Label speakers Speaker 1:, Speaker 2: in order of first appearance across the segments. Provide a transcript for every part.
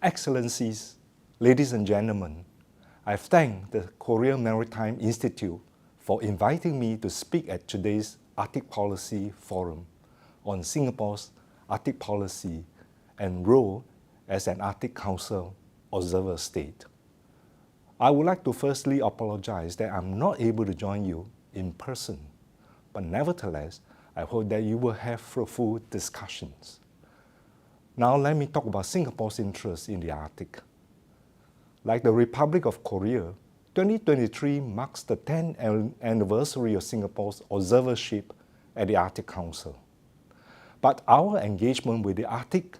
Speaker 1: Excellencies, ladies and gentlemen, I thank the Korea Maritime Institute for inviting me to speak at today's Arctic Policy Forum on Singapore's Arctic policy and role as an Arctic Council observer state. I would like to firstly apologize that I'm not able to join you in person, but nevertheless, I hope that you will have fruitful discussions. Now let me talk about Singapore's interest in the Arctic. Like the Republic of Korea, 2023 marks the 10th anniversary of Singapore's observership at the Arctic Council. But our engagement with the Arctic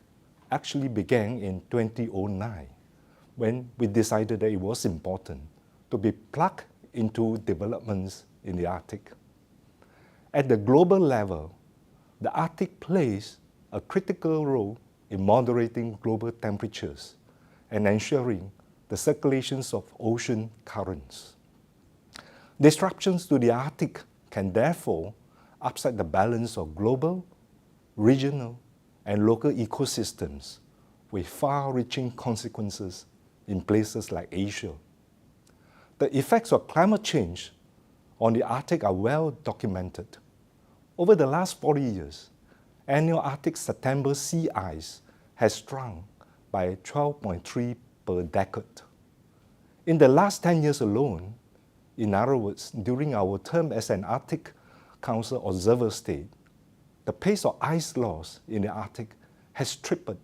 Speaker 1: actually began in 2009, when we decided that it was important to be plugged into developments in the Arctic. At the global level, the Arctic plays a critical role in moderating global temperatures and ensuring the circulations of ocean currents. Disruptions to the Arctic can therefore upset the balance of global, regional, and local ecosystems with far-reaching consequences in places like Asia. The effects of climate change on the Arctic are well documented. Over the last 40 years, annual Arctic September sea ice has shrunk by 12.3 per decade. In the last 10 years alone, in other words, during our term as an Arctic Council observer state, the pace of ice loss in the Arctic has tripled.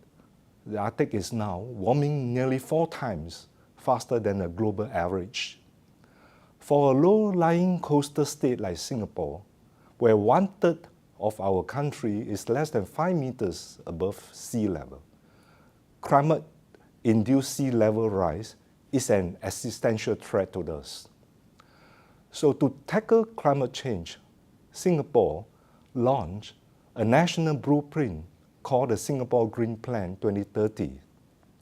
Speaker 1: The Arctic is now warming nearly 4 times faster than the global average. For a low-lying coastal state like Singapore, where 1/3 of our country is less than 5 meters above sea level, climate-induced sea level rise is an existential threat to us. So to tackle climate change, Singapore launched a national blueprint called the Singapore Green Plan 2030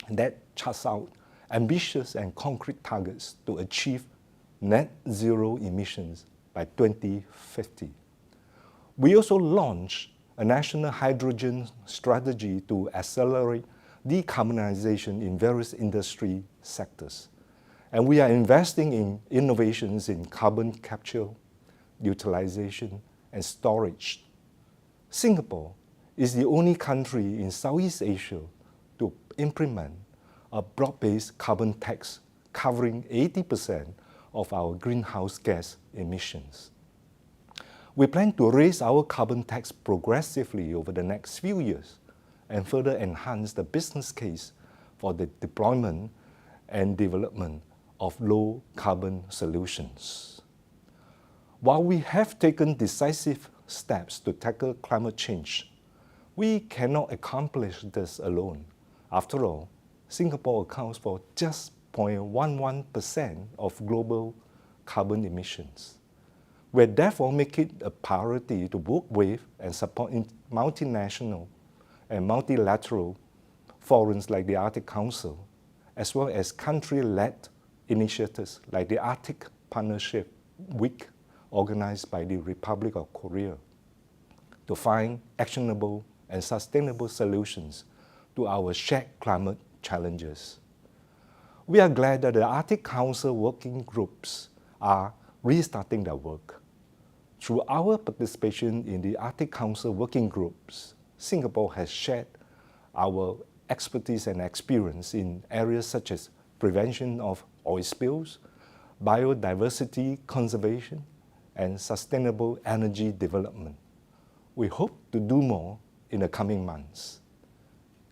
Speaker 1: that charts out ambitious and concrete targets to achieve net zero emissions by 2050. We also launched a national hydrogen strategy to accelerate decarbonization in various industry sectors. And we are investing in innovations in carbon capture, utilization, and storage. Singapore is the only country in Southeast Asia to implement a broad-based carbon tax covering 80% of our greenhouse gas emissions. We plan to raise our carbon tax progressively over the next few years and further enhance the business case for the deployment and development of low-carbon solutions. While we have taken decisive steps to tackle climate change, we cannot accomplish this alone. After all, Singapore accounts for just 0.11% of global carbon emissions. We therefore make it a priority to work with and support multinational and multilateral forums like the Arctic Council, as well as country-led initiatives like the Arctic Partnership Week organized by the Republic of Korea to find actionable and sustainable solutions to our shared climate challenges. We are glad that the Arctic Council working groups are restarting their work. Through our participation in the Arctic Council working groups, Singapore has shared our expertise and experience in areas such as prevention of oil spills, biodiversity conservation, and sustainable energy development. We hope to do more in the coming months.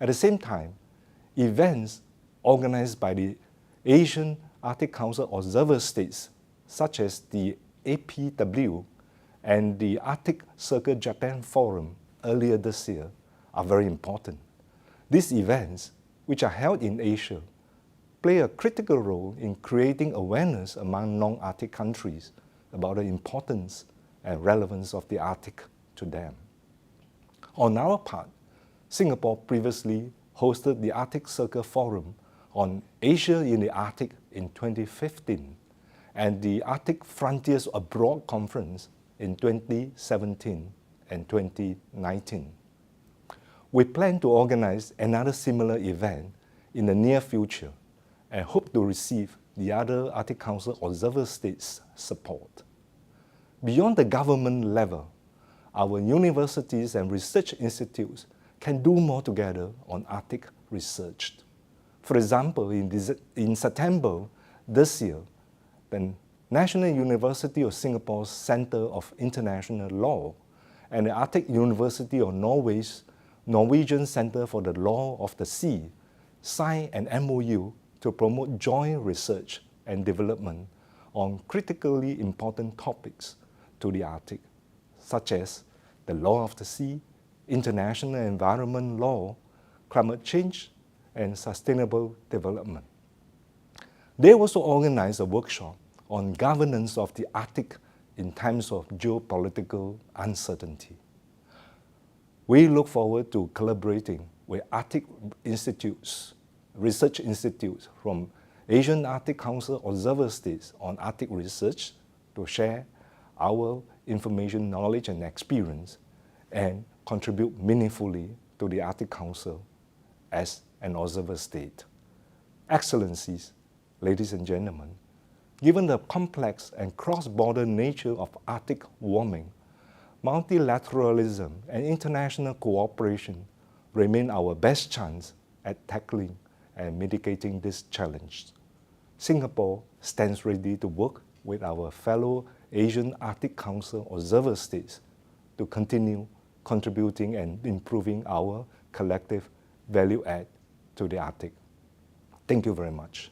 Speaker 1: At the same time, events organized by the Asian Arctic Council observer states, such as the APW and the Arctic Circle Japan Forum earlier this year, are very important. These events, which are held in Asia, play a critical role in creating awareness among non-Arctic countries about the importance and relevance of the Arctic to them. On our part, Singapore previously hosted the Arctic Circle Forum on Asia in the Arctic in 2015 and the Arctic Frontiers Abroad Conference in 2017 and 2019. We plan to organize another similar event in the near future and hope to receive the other Arctic Council observer states' support. Beyond the government level, our universities and research institutes can do more together on Arctic research. For example, in September this year, the National University of Singapore's Center of International Law and the Arctic University of Norway's Norwegian Center for the Law of the Sea signed an MOU to promote joint research and development on critically important topics to the Arctic, such as the law of the sea, international environment law, climate change, and sustainable development. They also organized a workshop on governance of the Arctic in times of geopolitical uncertainty. We look forward to collaborating with Arctic institutes, research institutes from Asian Arctic Council observer states on Arctic research to share our information, knowledge, and experience and contribute meaningfully to the Arctic Council as an observer state. Excellencies, ladies and gentlemen, given the complex and cross-border nature of Arctic warming, multilateralism and international cooperation remain our best chance at tackling and mitigating this challenge. Singapore stands ready to work with our fellow Asian Arctic Council observer states to continue contributing and improving our collective value add to the Arctic. Thank you very much.